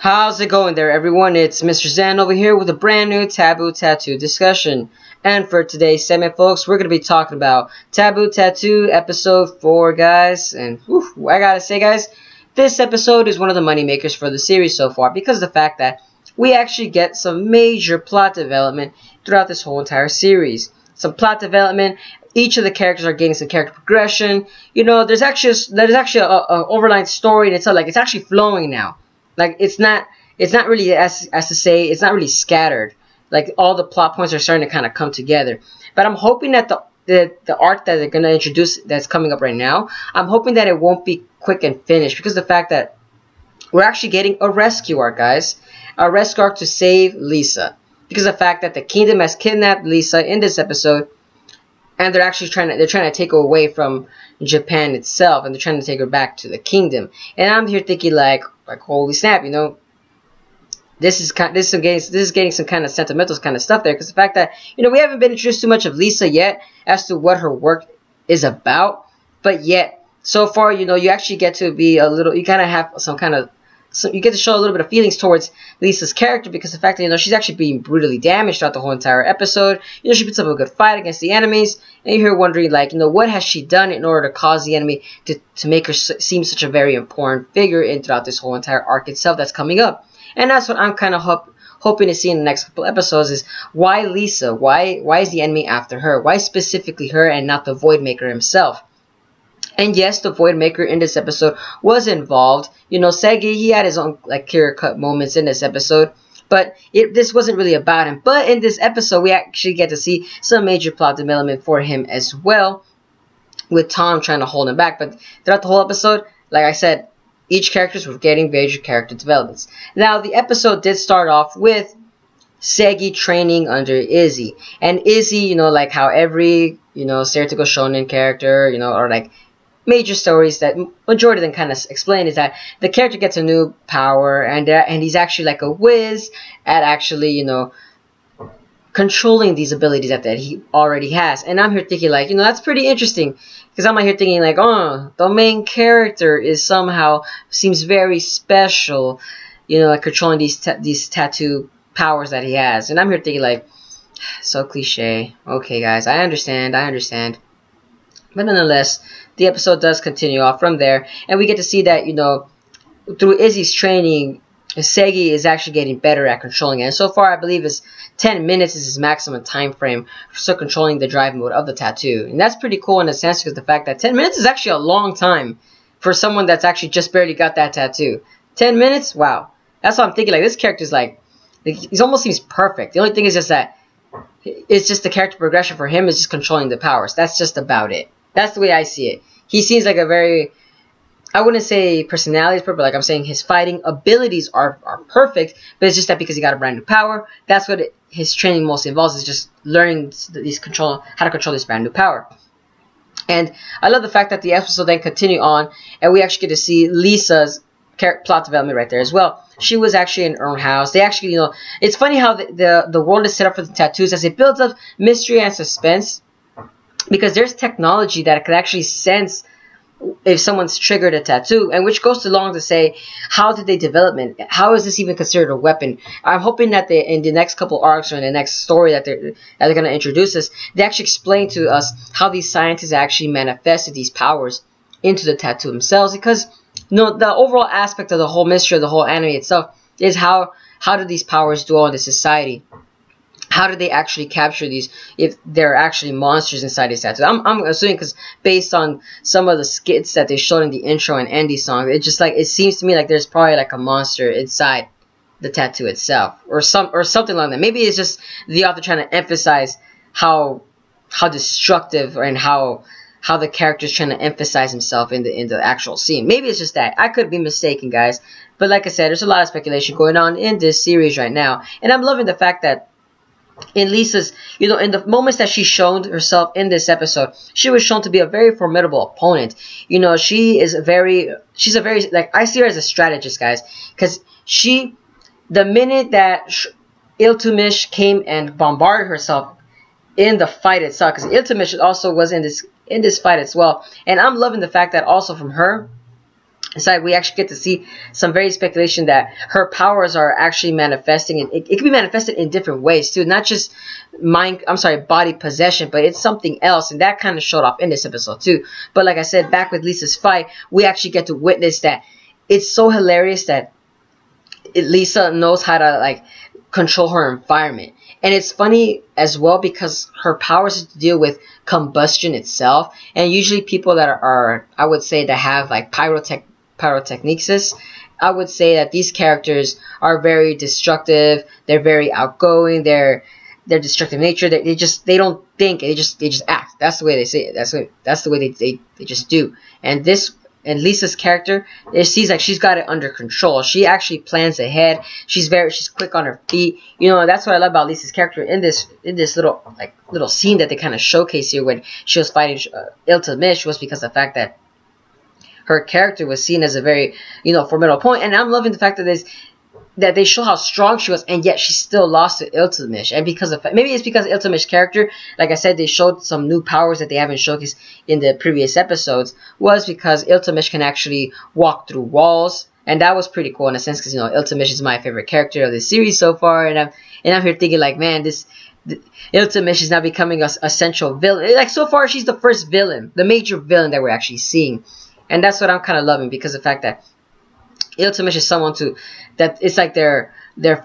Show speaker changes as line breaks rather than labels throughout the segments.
How's it going there, everyone? It's Mr. Zen over here with a brand new Taboo Tattoo discussion. And for today's segment, folks, we're going to be talking about Taboo Tattoo episode 4, guys. And whew, I gotta say, guys, this episode is one of the money makers for the series so far because of the fact that we actually get some major plot development throughout this whole entire series. Some plot development. Each of the characters are getting some character progression. You know, there's actually a overlying story, and it's like it's actually flowing now. Like it's not really as to say it's not really scattered. Like all the plot points are starting to kind of come together. But I'm hoping that the arc that they're gonna introduce that's coming up right now, I'm hoping that it won't be quick and finished because of the fact that we're actually getting a rescue arc, guys. A rescue arc to save Lisa. Because of the fact that the kingdom has kidnapped Lisa in this episode, and they're trying to take her away from Japan itself, and they're trying to take her back to the kingdom. And I'm here thinking like holy snap, you know, this is getting some kind of sentimental kind of stuff there, because the fact that, you know, we haven't been introduced too much of Lisa yet as to what her work is about, but yet so far, you know, you actually get to be a little, you kind of have you get to show a little bit of feelings towards Lisa's character, because the fact that, you know, she's actually being brutally damaged throughout the whole entire episode. You know, she puts up a good fight against the enemies, and you're here wondering, like, you know, what has she done in order to cause the enemy to make her seem such a very important figure throughout this whole entire arc itself that's coming up. And that's what I'm kind of hoping to see in the next couple episodes is why Lisa? Why is the enemy after her? Why specifically her and not the Void Maker himself? And yes, the Void Maker in this episode was involved. You know, Seigi, he had his own like clear-cut moments in this episode, but this wasn't really about him. But in this episode, we actually get to see some major plot development for him as well, with Tom trying to hold him back. But throughout the whole episode, like I said, each characters were getting major character developments. Now, the episode did start off with Seigi training under Izzy. And Izzy, you know, like how every, you know, stereotypical shonen character, you know, or like major stories that majority of them kind of explain is that the character gets a new power, and he's actually like a whiz at actually, you know, controlling these abilities that he already has. And I'm here thinking like, you know, that's pretty interesting, because I'm here thinking like, oh, the main character is somehow seems very special, you know, like controlling these tattoo powers that he has. And I'm here thinking like, so cliche. Okay, guys, I understand. But nonetheless, the episode does continue off from there, and we get to see that, you know, through Izzy's training, Seigi is actually getting better at controlling it. And so far, I believe it's 10 minutes is his maximum time frame for controlling the drive mode of the tattoo. And that's pretty cool in a sense, because the fact that 10 minutes is actually a long time for someone that's actually just barely got that tattoo. 10 minutes? Wow. That's what I'm thinking. Like, this character's like he almost seems perfect. The only thing is just that it's just the character progression for him is just controlling the powers. That's just about it. That's the way I see it. He seems like a very, I wouldn't say personality is perfect, but like I'm saying his fighting abilities are perfect, but it's just that because he got a brand new power, that's what his training mostly involves, is just learning how to control this brand new power. And I love the fact that the episode then continue on, and we actually get to see Lisa's plot development right there as well. She was actually in her own house. They actually, you know, it's funny how the world is set up for the tattoos as it builds up mystery and suspense, because there's technology that could actually sense if someone's triggered a tattoo, and which goes along to say, how did they develop it? How is this even considered a weapon? I'm hoping that in the next couple arcs or in the next story that they're going to introduce us, they actually explain to us how these scientists actually manifested these powers into the tattoo themselves. Because, you know, the overall aspect of the whole mystery of the whole anime itself is how do these powers dwell into society? How do they actually capture these if they're actually monsters inside these tattoos? I'm assuming, because based on some of the skits that they showed in the intro and ending song, it seems to me like there's probably like a monster inside the tattoo itself, or something like that. Maybe it's just the author trying to emphasize how destructive, and how the character's trying to emphasize himself in the actual scene. Maybe it's just that. I could be mistaken, guys. But like I said, there's a lot of speculation going on in this series right now, and I'm loving the fact that in Lisa's, you know, in the moments that she's shown herself in this episode, she was shown to be a very formidable opponent. You know, she's a very, like, I see her as a strategist, guys, because the minute that Iltutmish came and bombarded herself in the fight itself, because Iltutmish also was in this fight as well, and I'm loving the fact that also from her, It's like we actually get to see some very speculation that her powers are actually manifesting. It can be manifested in different ways too, not just body possession, but it's something else, and that kind of showed off in this episode too. But like I said, back with Lisa's fight, we actually get to witness that. It's so hilarious that Lisa knows how to like control her environment. And it's funny as well because her powers is to deal with combustion itself. And usually people that are I would say, that have like pyrotechnics, I would say that these characters are very destructive. They're very outgoing. They're destructive nature. They don't think. They just act. That's the way they say it. That's the way they just do. And Lisa's character, it seems like she's got it under control. She actually plans ahead. She's quick on her feet. You know, that's what I love about Lisa's character in this little scene that they kind of showcase here when she was fighting Iltutmish, was because of the fact that her character was seen as a very, formidable point. And I'm loving the fact that they show how strong she was, and yet she still lost to Iltutmish. And maybe it's because Iltutmish's character, like I said, they showed some new powers that they haven't showcased in the previous episodes, was because Iltutmish can actually walk through walls, and that was pretty cool in a sense, because Iltutmish is my favorite character of this series so far, and I'm here thinking like, man, Iltutmish is now becoming a central villain. Like so far, she's the first villain, the major villain that we're actually seeing, and that's what I'm kind of loving, because of the fact that Iltutmish is someone that it's like their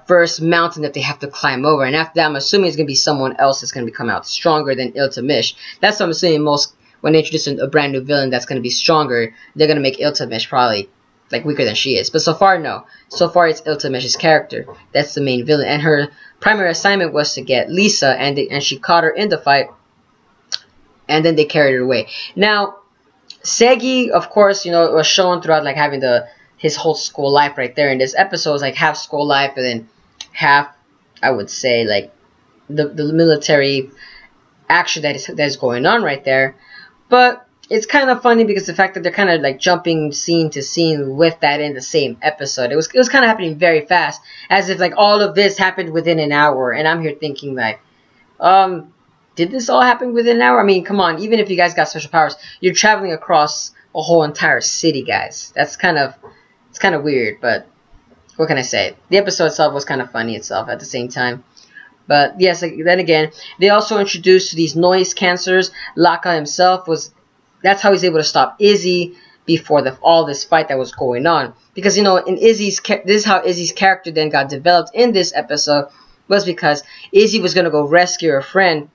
first mountain that they have to climb over, and after that, I'm assuming it's gonna be someone else that's gonna come out stronger than Iltutmish. That's what I'm assuming. Most when they introduce a brand new villain that's gonna be stronger, they're gonna make Iltutmish probably like weaker than she is. But so far, no. So far, it's Iltutmish's character that's the main villain, and her primary assignment was to get Lisa, and she caught her in the fight, and then they carried her away. Now, Seigi, of course, was shown throughout like having his whole school life right there. In this episode, it's like half school life and then half, I would say, like the military action that is going on right there. But it's kind of funny because the fact that they're kind of like jumping scene to scene with that in the same episode. It was kind of happening very fast, as if like all of this happened within an hour. And I'm here thinking like, did this all happen within an hour? I mean, come on, even if you guys got special powers, you're traveling across a whole entire city, guys. It's kind of weird, but what can I say? The episode itself was kind of funny itself at the same time. But yes, then again, they also introduced these noise cancers. Lahka himself that's how he's able to stop Izzy before all this fight that was going on. Because, in this is how Izzy's character then got developed in this episode, was because Izzy was going to go rescue her friend,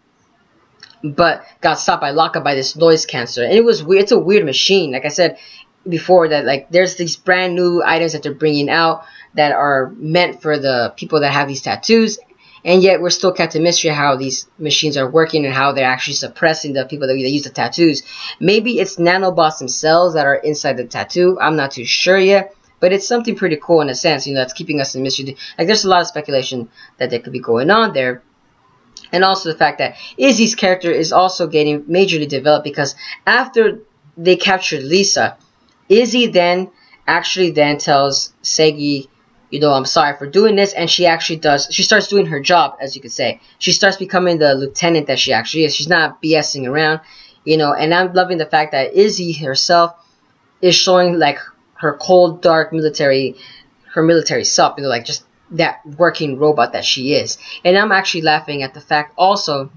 but got stopped by Lahka by this noise cancer. And it was weird. It's a weird machine. Like I said before, that like there's these brand new items that they're bringing out that are meant for the people that have these tattoos, and yet we're still kept in mystery how these machines are working and how they're actually suppressing the people that use the tattoos. Maybe it's nanobots themselves that are inside the tattoo. I'm not too sure yet, but it's something pretty cool in a sense, that's keeping us in mystery. Like there's a lot of speculation that there could be going on there. And also the fact that Izzy's character is also getting majorly developed, because after they captured Lisa, Izzy then tells Seigi, I'm sorry for doing this, and she starts doing her job, as you could say. She starts becoming the lieutenant that she actually is. She's not BSing around, and I'm loving the fact that Izzy herself is showing like her cold, dark military self, like just that working robot that she is. And I'm actually laughing at the fact also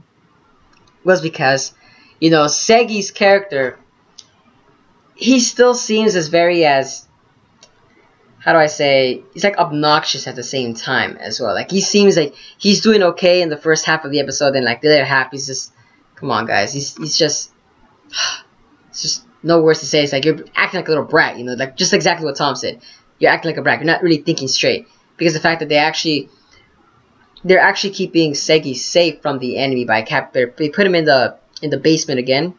was because, Seigi's character, he still seems how do I say, he's like obnoxious at the same time as well. Like he seems like he's doing okay in the first half of the episode, and like the other half, he's just, come on guys, he's just, it's just no words to say. It's like you're acting like a little brat, like just exactly what Tom said. You're acting like a brat. You're not really thinking straight, because the fact that they're actually keeping Seigi safe from the enemy by they put him in the basement again.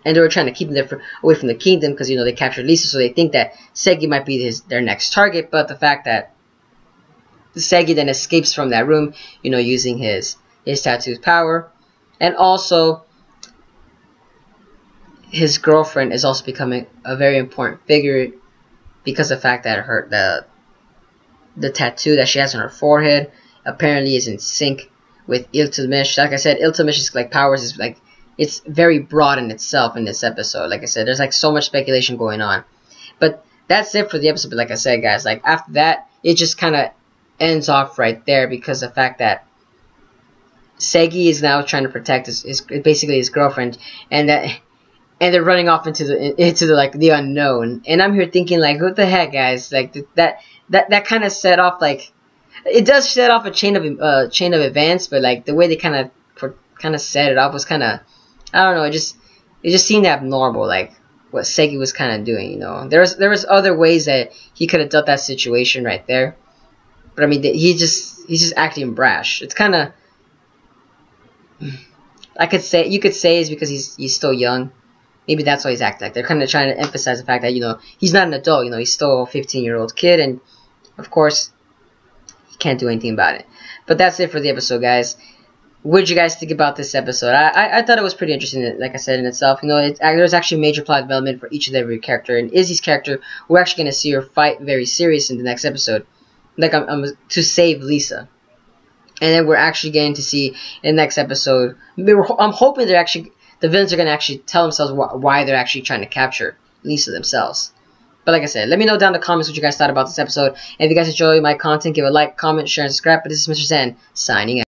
And they were trying to keep him away from the kingdom, because, they captured Lisa, so they think that Seigi might be their next target. But the fact that Seigi then escapes from that room, using his tattoo's power. And also, his girlfriend is also becoming a very important figure, because of the fact that the tattoo that she has on her forehead apparently is in sync with Iltutmish. Like I said, Iltutmish's powers is like, it's very broad in itself in this episode. Like I said, there's like so much speculation going on. But that's it for the episode. But like I said, guys, like after that, it just kind of ends off right there because of the fact that Seigi is now trying to protect basically his girlfriend, and they're running off into the like the unknown. And I'm here thinking like, what the heck, guys? Like that kind of set off, like, it does set off a chain of events, but like the way they kind of set it up was kind of, I don't know, it just seemed abnormal, like what Seigi was kind of doing. You know, there was other ways that he could have dealt that situation right there, but I mean he's just acting brash. It's kind of, you could say it's because he's still young. Maybe that's why he's acting like. They're kind of trying to emphasize the fact that, you know, he's not an adult. You know, he's still a 15-year-old kid, and of course he can't do anything about it. But that's it for the episode, guys. What did you guys think about this episode? I thought it was pretty interesting, like I said, in itself. You know, there's actually major plot development for each and every character. And Izzy's character, we're actually going to see her fight very serious in the next episode, like to save Lisa. And then we're actually getting to see in the next episode, I'm hoping the villains are going to actually tell themselves why they're actually trying to capture Lisa themselves. But like I said, let me know down in the comments what you guys thought about this episode. And if you guys enjoy my content, give a like, comment, share, and subscribe. But this is Mr. Zen, signing out.